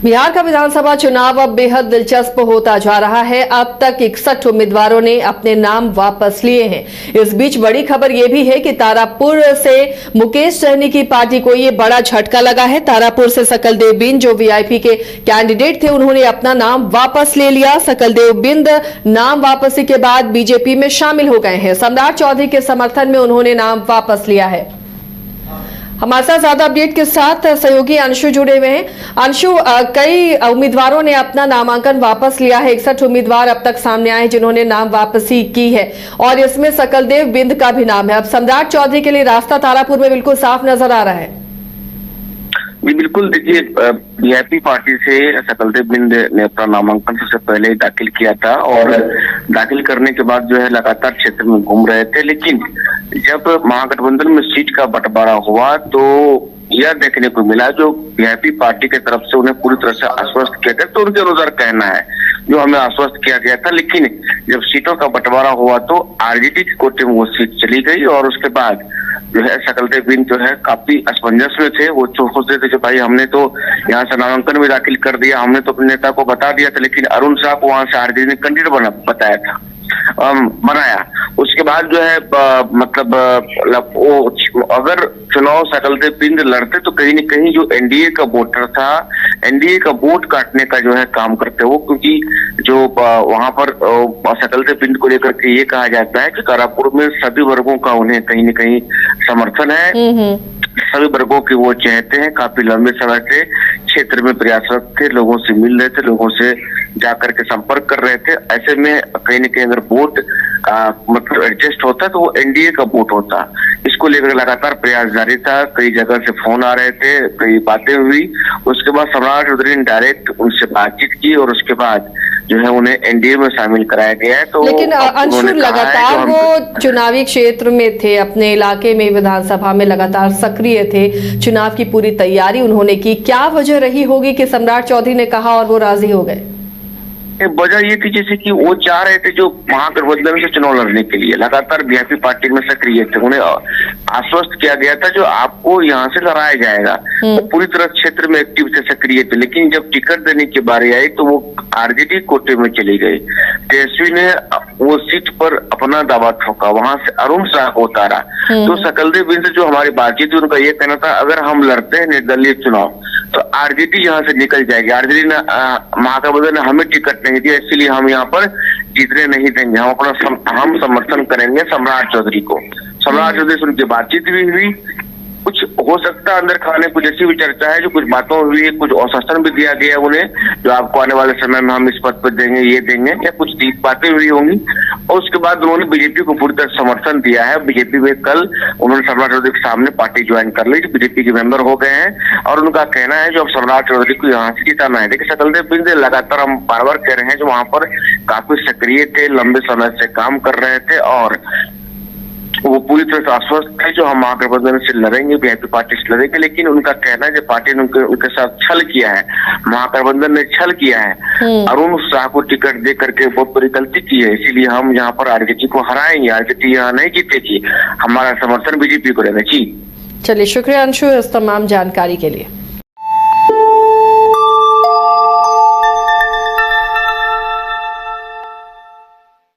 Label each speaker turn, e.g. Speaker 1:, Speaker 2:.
Speaker 1: बिहार का विधानसभा चुनाव अब बेहद दिलचस्प होता जा रहा है। अब तक 61 उम्मीदवारों ने अपने नाम वापस लिए हैं। इस बीच बड़ी खबर यह भी है कि तारापुर से मुकेश सहनी की पार्टी को ये बड़ा झटका लगा है। तारापुर से सकलदेव बिंद जो वीआईपी के कैंडिडेट थे, उन्होंने अपना नाम वापस ले लिया। सकलदेव बिंद नाम वापसी के बाद बीजेपी में शामिल हो गए हैं। सम्राट चौधरी के समर्थन में उन्होंने नाम वापस लिया है। हमारे साथ ज्यादा अपडेट के साथ सहयोगी अंशु जुड़े हुए हैं। अंशु, कई उम्मीदवारों ने अपना नामांकन वापस लिया है। 61 उम्मीदवार अब तक सामने आए जिन्होंने नाम वापसी की है और इसमें सकलदेव बिंद का भी नाम है। अब सम्राट चौधरी के लिए रास्ता तारापुर में बिल्कुल साफ नजर आ रहा है।
Speaker 2: बिल्कुल, देखिए, वीआईपी पार्टी से सकलदेव बिंद ने अपना नामांकन सबसे पहले दाखिल किया था और दाखिल करने के बाद जो है लगातार क्षेत्र में घूम रहे थे। लेकिन जब महागठबंधन में सीट का बंटवारा हुआ तो यह देखने को मिला, जो वीआईपी पार्टी की तरफ से उन्हें पूरी तरह से आश्वस्त किया गया, तो उनके अनुसार कहना है जो हमें आश्वस्त किया गया था। लेकिन जब सीटों का बंटवारा हुआ तो आरजेडी के कोटे में वो सीट चली गई और उसके बाद जो है सकलदेव बिंद जो है काफी असमंजस में थे। वो सोचते थे कि भाई हमने तो यहाँ से नामांकन भी दाखिल कर दिया, हमने तो अपने नेता को बता दिया था, लेकिन अरुण साह को वहां से आरजेडी ने कैंडिडेट बताया था, बनाया। उसके बाद जो है वो अगर चुनाव सकलदेव बिंद लड़ते तो कहीं न कहीं जो एनडीए का वोटर था, एनडीए का वोट काटने का जो है काम करते वो, क्योंकि जो वहां पर सकलदेव बिंद को लेकर के ये कहा जाता है कि तारापुर में सभी वर्गों का उन्हें कहीं न कहीं समर्थन है। सभी वर्गों की वो चाहते हैं। काफी लंबे समय से क्षेत्र में प्रयासरत थे, लोगों से मिल रहे थे, लोगों से जाकर के संपर्क कर रहे थे। ऐसे में कहीं न कहीं अगर वोट मतलब एडजस्ट होता तो वो एनडीए का वोट होता। इसको लेकर लगातार प्रयास जारी था। कई जगह से फोन आ रहे थे, कई बातें हुई। उसके बाद सम्राट चौधरी ने डायरेक्ट उनसे बातचीत की और उसके बाद जो है उन्हें एनडीए में शामिल कराया गया है। तो
Speaker 1: लेकिन अंशु, लगातार वो चुनावी क्षेत्र में थे, अपने इलाके में विधानसभा में लगातार सक्रिय थे, चुनाव की पूरी तैयारी उन्होंने की। क्या वजह रही होगी कि सम्राट चौधरी ने कहा और वो राजी हो गए?
Speaker 2: वजह ये थी जैसे कि वो चाह रहे थे जो महागठबंधन से चुनाव लड़ने के लिए लगातार वीआईपी पार्टी में सक्रिय थे। उन्हें आश्वस्त किया गया था जो आपको यहाँ से लड़ाया जाएगा। वो पूरी तरह क्षेत्र में एक्टिव थे, सक्रिय थे। लेकिन जब टिकट देने की बारी आई तो वो आरजेडी कोटे में चली गई। तेजस्वी ने वो सीट पर अपना दावा ठोका, वहां से अरुण साह को उतारा। तो सकलदेव बिंद से जो हमारी बातचीत हुई, उनका ये कहना था अगर हम लड़ते हैं निर्दलीय चुनाव तो आरजेडी यहाँ से निकल जाएगी। आरजेडी ने महागठबंधन ने हमें टिकट नहीं दिया, इसलिए हम यहाँ पर जीतने नहीं देंगे। हम समर्थन करेंगे सम्राट चौधरी को। सम्राट चौधरी से उनकी बातचीत भी हुई। कुछ हो सकता है अंदर खाने कुछ ऐसी भी चर्चा है, जो कुछ बातों हुई, कुछ आश्वासन भी दिया गया उन्हें जो आपको आने वाले समय में हम इस पद पर देंगे, ये देंगे, या कुछ बातें हुई होंगी। और उसके बाद उन्होंने बीजेपी को पूरी तरह समर्थन दिया है। बीजेपी में कल उन्होंने सम्राट चौधरी के सामने पार्टी ज्वाइन कर ली, बीजेपी के मेंबर हो गए हैं और उनका कहना है जो अब सम्राट चौधरी को यहाँ से जिताना है। देखिए, सकलदेव बिंद लगातार हम बार बार कह रहे हैं जो वहां पर काफी सक्रिय थे, लंबे समय से काम कर रहे थे और वो पूरी तरह से आश्वस्त है जो हम महागठबंधन से लड़ेंगे, वीआईपी पार्टी से लड़ेंगे। लेकिन उनका कहना है जो पार्टी ने उनके साथ छल किया है, महागठबंधन ने छल किया है, अरुण साह को टिकट दे करके बहुत बड़ी गलती की है, इसीलिए हम यहाँ पर आरजेडी को हराएंगे, आरजेडी यहाँ नहीं जीतेगी, हमारा समर्थन बीजेपी को रहेगा। जी
Speaker 1: चलिए, शुक्रिया अंशु इस तमाम जानकारी के लिए।